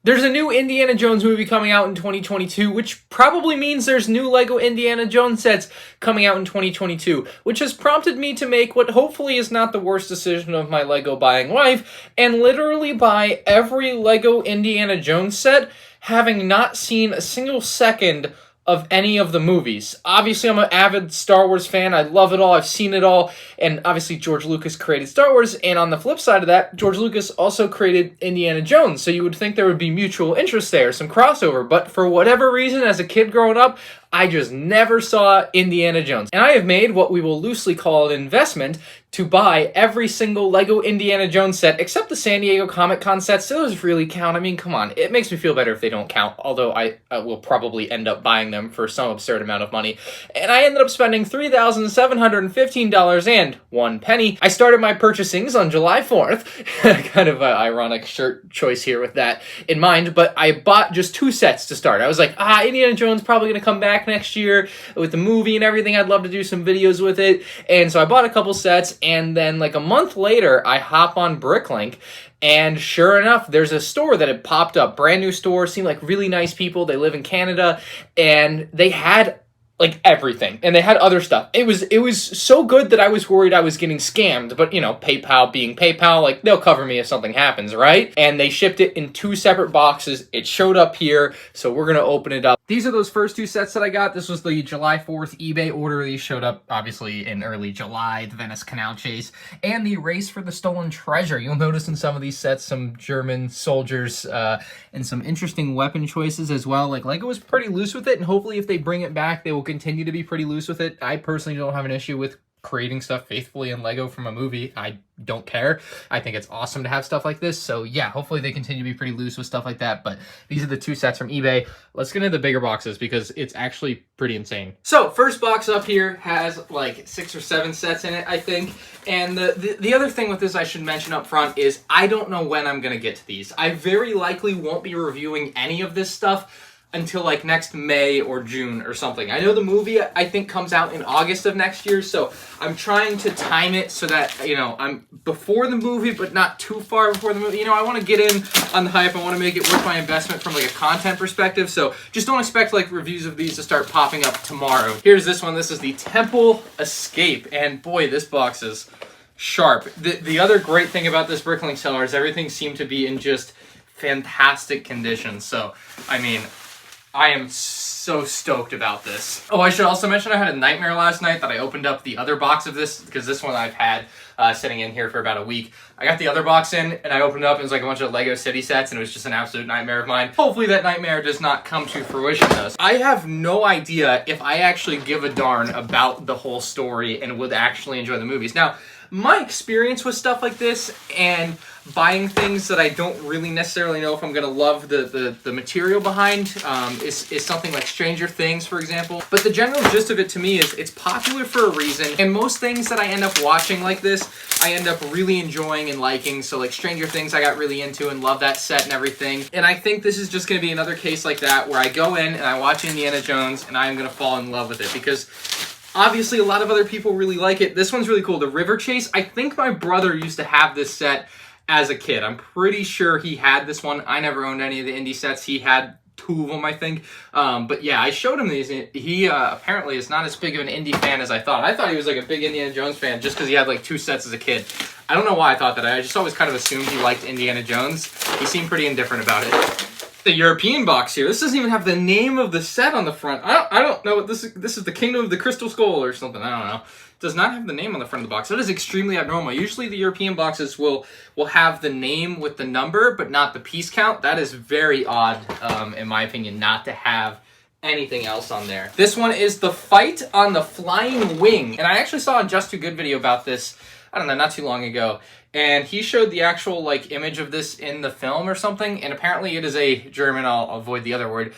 There's a new Indiana Jones movie coming out in 2022, which probably means there's new LEGO Indiana Jones sets coming out in 2022, which has prompted me to make what hopefully is not the worst decision of my LEGO buying life, and literally buy every LEGO Indiana Jones set, having not seen a single second of any of the movies. Obviously, I'm an avid Star Wars fan. I love it all. I've seen it all. And obviously, George Lucas created Star Wars. And on the flip side of that, George Lucas also created Indiana Jones. So you would think there would be mutual interest there, some crossover. But for whatever reason, as a kid growing up, I just never saw Indiana Jones. And I have made what we will loosely call an investment to buy every single LEGO Indiana Jones set, except the San Diego Comic-Con sets. Those really count. I mean, come on. It makes me feel better if they don't count, although I will probably end up buying them for some absurd amount of money. And I ended up spending $3,715.01. I started my purchasings on July 4th. Kind of an ironic shirt choice here with that in mind, but I bought just 2 sets to start. I was like, Indiana Jones probably going to come back next year with the movie and everything. I'd love to do some videos with it. And so I bought a couple sets, and then like a month later, I hop on Bricklink, and sure enough, there's a store that had popped up, brand new store, seemed like really nice people. They live in Canada, and they had like everything, and they had other stuff. It was so good that I was worried I was getting scammed, but you know, PayPal being PayPal, like they'll cover me if something happens, right? And they shipped it in 2 separate boxes. It showed up here, so we're gonna open it up. These are those first 2 sets that I got. This was the July 4th eBay order. These showed up obviously in early July, the Venice Canal Chase, and the Race for the Stolen Treasure. You'll notice in some of these sets some German soldiers and some interesting weapon choices as well. Like LEGO was pretty loose with it, and hopefully if they bring it back, they will continue to be pretty loose with it. I personally don't have an issue with creating stuff faithfully in LEGO from a movie. I don't care. I think it's awesome to have stuff like this. So yeah, hopefully they continue to be pretty loose with stuff like that. But these are the 2 sets from eBay. Let's get into the bigger boxes because it's actually pretty insane. So first box up here has like 6 or 7 sets in it, I think. And the other thing with this I should mention up front is I don't know when I'm going to get to these. I very likely won't be reviewing any of this stuff until like next May or June or something. I know the movie I think comes out in August of next year, so I'm trying to time it so that, you know, I'm before the movie but not too far before the movie. You know, I want to get in on the hype. I want to make it worth my investment from like a content perspective, so just don't expect like reviews of these to start popping up tomorrow. Here's this one. This is the Temple Escape, and boy, this box is sharp. The other great thing about this Bricklink seller is everything seemed to be in just fantastic condition. So, I mean, I am so stoked about this. Oh, I should also mention I had a nightmare last night that I opened up the other box of this, because this one I've had sitting in here for about a week. I got the other box in, and I opened it up, and it was like a bunch of LEGO City sets, and it was just an absolute nightmare of mine. Hopefully that nightmare does not come to fruition, though. I have no idea if I actually give a darn about the whole story and would actually enjoy the movies. Now, my experience with stuff like this and buying things that I don't really necessarily know if I'm going to love the material behind is something like Stranger Things, for example. But the general gist of it to me is it's popular for a reason, and most things that I end up watching like this, I end up really enjoying and liking. So like Stranger Things I got really into and love that set and everything. And I think this is just going to be another case like that where I go in and I watch Indiana Jones and I am going to fall in love with it because obviously a lot of other people really like it. This one's really cool. The River Chase, I think my brother used to have this set as a kid. I'm pretty sure he had this one. I never owned any of the indie sets. He had 2 of them, I think. But yeah, I showed him these. He apparently is not as big of an indie fan as I thought. I thought he was like a big Indiana Jones fan just because he had like 2 sets as a kid. I don't know why I thought that. I just always kind of assumed he liked Indiana Jones. He seemed pretty indifferent about it. The European box here. This doesn't even have the name of the set on the front. I don't know what this is. This is the Kingdom of the Crystal Skull or something. I don't know. It does not have the name on the front of the box. That is extremely abnormal. Usually the European boxes will have the name with the number, but not the piece count. That is very odd, in my opinion, not to have anything else on there. This one is The Fight on the Flying Wing. And I actually saw a Just Too Good video about this, I don't know, not too long ago. And he showed the actual like image of this in the film or something, and apparently it is a German, I'll avoid the other word,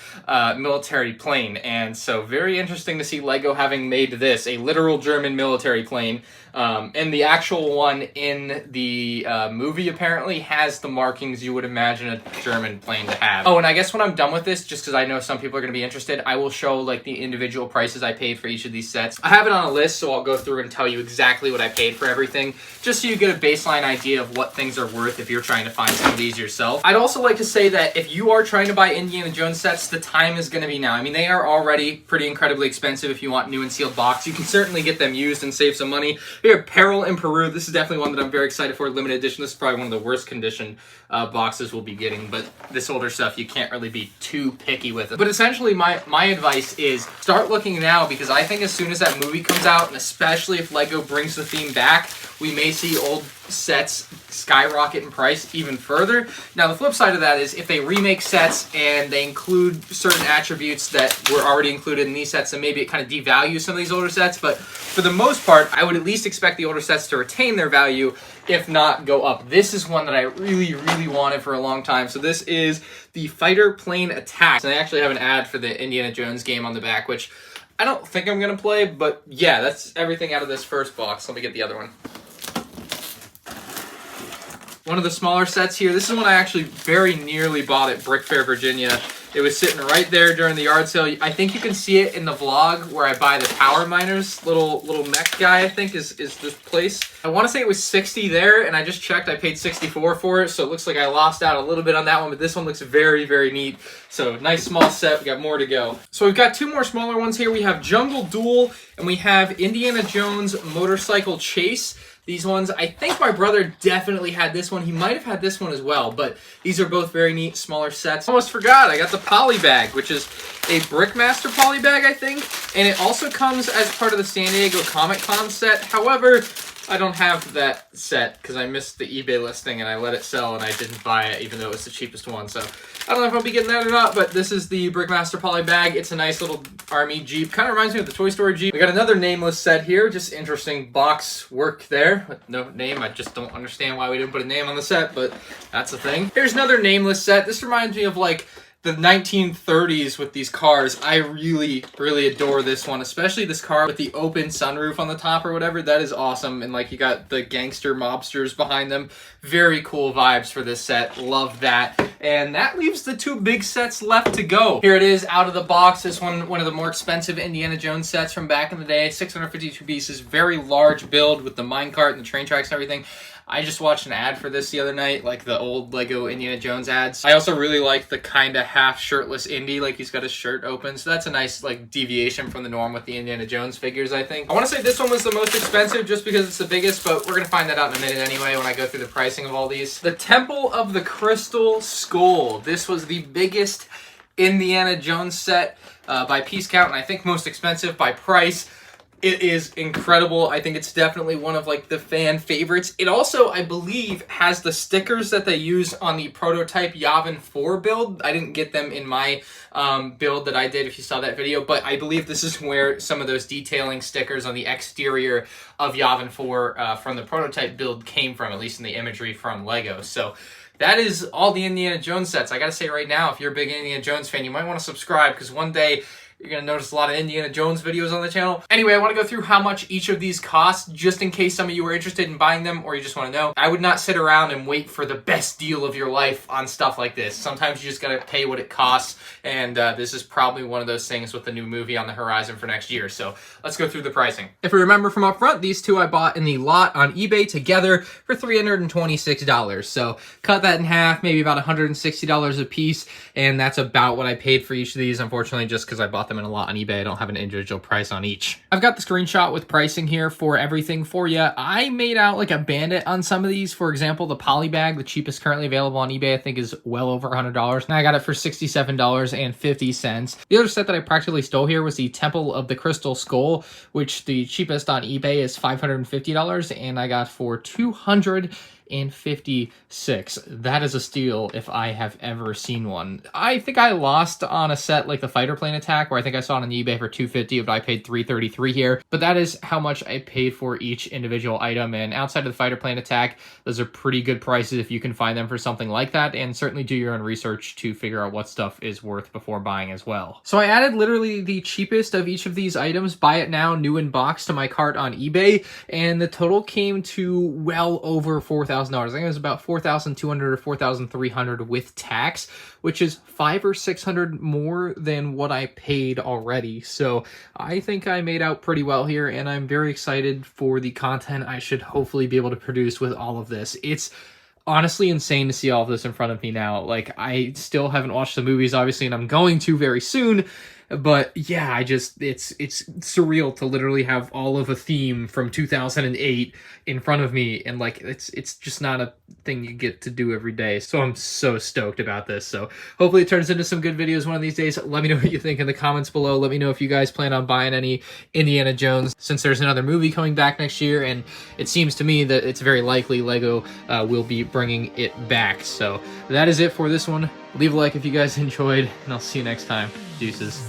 military plane. And so very interesting to see LEGO having made this, a literal German military plane. And the actual one in the movie apparently has the markings you would imagine a German plane to have. Oh, and I guess when I'm done with this, just because I know some people are going to be interested, I will show like the individual prices I paid for each of these sets. I have it on a list, so I'll go through and tell you exactly what I paid for everything, just so you get a baseline idea of what things are worth if you're trying to find some of these yourself. I'd also like to say that if you are trying to buy Indiana Jones sets, the time is going to be now. I mean, they are already pretty incredibly expensive if you want new and sealed box. You can certainly get them used and save some money. We have Peril in Peru. This is definitely one that I'm very excited for. Limited edition. This is probably one of the worst condition boxes we'll be getting, but this older stuff you can't really be too picky with it. But essentially my advice is start looking now, because I think as soon as that movie comes out, and especially if LEGO brings the theme back, we may see old sets skyrocket in price even further. Now the flip side of that is if they remake sets and they include certain attributes that were already included in these sets, then maybe it kind of devalues some of these older sets. But for the most part, I would at least expect the older sets to retain their value, if not go up. This is one that I really wanted for a long time. So this is the Fighter Plane Attack. And they actually have an ad for the Indiana Jones game on the back, which I don't think I'm going to play, but yeah, that's everything out of this first box. Let me get the other one. One of the smaller sets here. This is one I actually very nearly bought at Brick Fair, Virginia. It was sitting right there during the yard sale. I think you can see it in the vlog where I buy the Power Miners. Little mech guy, I think, is this place. I want to say it was $60 there, and I just checked. I paid $64 for it, so it looks like I lost out a little bit on that one, but this one looks very neat. So nice small set. We got more to go. So we've got two more smaller ones here. We have Jungle Duel, and we have Indiana Jones Motorcycle Chase. These ones, I think my brother definitely had this one. He might have had this one as well, but these are both very neat, smaller sets. Almost forgot, I got the poly bag, which is a Brickmaster poly bag, I think. And it also comes as part of the San Diego Comic-Con set. However, I don't have that set because I missed the eBay listing and I let it sell and I didn't buy it even though it was the cheapest one. So I don't know if I'll be getting that or not, but this is the Brickmaster poly bag. It's a nice little army Jeep. Kind of reminds me of the Toy Story Jeep. We got another nameless set here. Just interesting box work there. With no name. I just don't understand why we didn't put a name on the set, but that's the thing. Here's another nameless set. This reminds me of like the 1930s with these cars. I really adore this one, especially this car with the open sunroof on the top or whatever. That is awesome. And like you got the gangster mobsters behind them. Very cool vibes for this set. Love that. And that leaves the two big sets left to go. Here it is out of the box. This one of the more expensive Indiana Jones sets from back in the day. 652 pieces, very large build with the minecart and the train tracks and everything. I just watched an ad for this the other night, like the old Lego Indiana Jones ads. I also really like the kind of half shirtless Indy, like he's got his shirt open. So that's a nice like deviation from the norm with the Indiana Jones figures, I think. I want to say this one was the most expensive just because it's the biggest, but we're going to find that out in a minute anyway when I go through the pricing of all these. The Temple of the Crystal Skull. This was the biggest Indiana Jones set by piece count, and I think most expensive by price. It is incredible. I think it's definitely one of like the fan favorites. It also, I believe, has the stickers that they use on the prototype Yavin 4 build. I didn't get them in my build that I did, if you saw that video, but I believe this is where some of those detailing stickers on the exterior of Yavin 4 from the prototype build came from, at least in the imagery from LEGO. So that is all the Indiana Jones sets. I gotta say right now, if you're a big Indiana Jones fan, you might want to subscribe, because one day you're going to notice a lot of Indiana Jones videos on the channel. Anyway, I want to go through how much each of these cost, just in case some of you are interested in buying them or you just want to know. I would not sit around and wait for the best deal of your life on stuff like this. Sometimes you just got to pay what it costs, and this is probably one of those things with the new movie on the horizon for next year. So let's go through the pricing. If you remember from up front, these two I bought in the lot on eBay together for $326. So cut that in half, maybe about $160 a piece, and that's about what I paid for each of these, unfortunately, just because I bought them in a lot on eBay. I don't have an individual price on each. I've got the screenshot with pricing here for everything for you. I made out like a bandit on some of these. For example, the poly bag, the cheapest currently available on eBay, I think is well over $100. And I got it for $67.50. The other set that I practically stole here was the Temple of the Crystal Skull, which the cheapest on eBay is $550, and I got for $256. That is a steal if I have ever seen one. I think I lost on a set like the Fighter Plane Attack, where I think I saw it on eBay for $250, but I paid $333 here. But that is how much I paid for each individual item, and outside of the Fighter Plane Attack, those are pretty good prices if you can find them for something like that, and certainly do your own research to figure out what stuff is worth before buying as well. So I added literally the cheapest of each of these items, buy it now, new in box, to my cart on eBay, and the total came to well over $4,000. $4,000. I think it was about $4,200 or $4,300 with tax, which is $500 or $600 more than what I paid already. So I think I made out pretty well here, and I'm very excited for the content I should hopefully be able to produce with all of this. It's honestly insane to see all of this in front of me now. Like, I still haven't watched the movies, obviously, and I'm going to very soon. But yeah, it's surreal to literally have all of a theme from 2008 in front of me, and like it's just not a thing you get to do every day. So I'm so stoked about this. So hopefully it turns into some good videos one of these days. Let me know what you think in the comments below. Let me know if you guys plan on buying any Indiana Jones, since there's another movie coming back next year, and it seems to me that it's very likely Lego will be bringing it back. So that is it for this one. Leave a like if you guys enjoyed, and I'll see you next time. Deuces.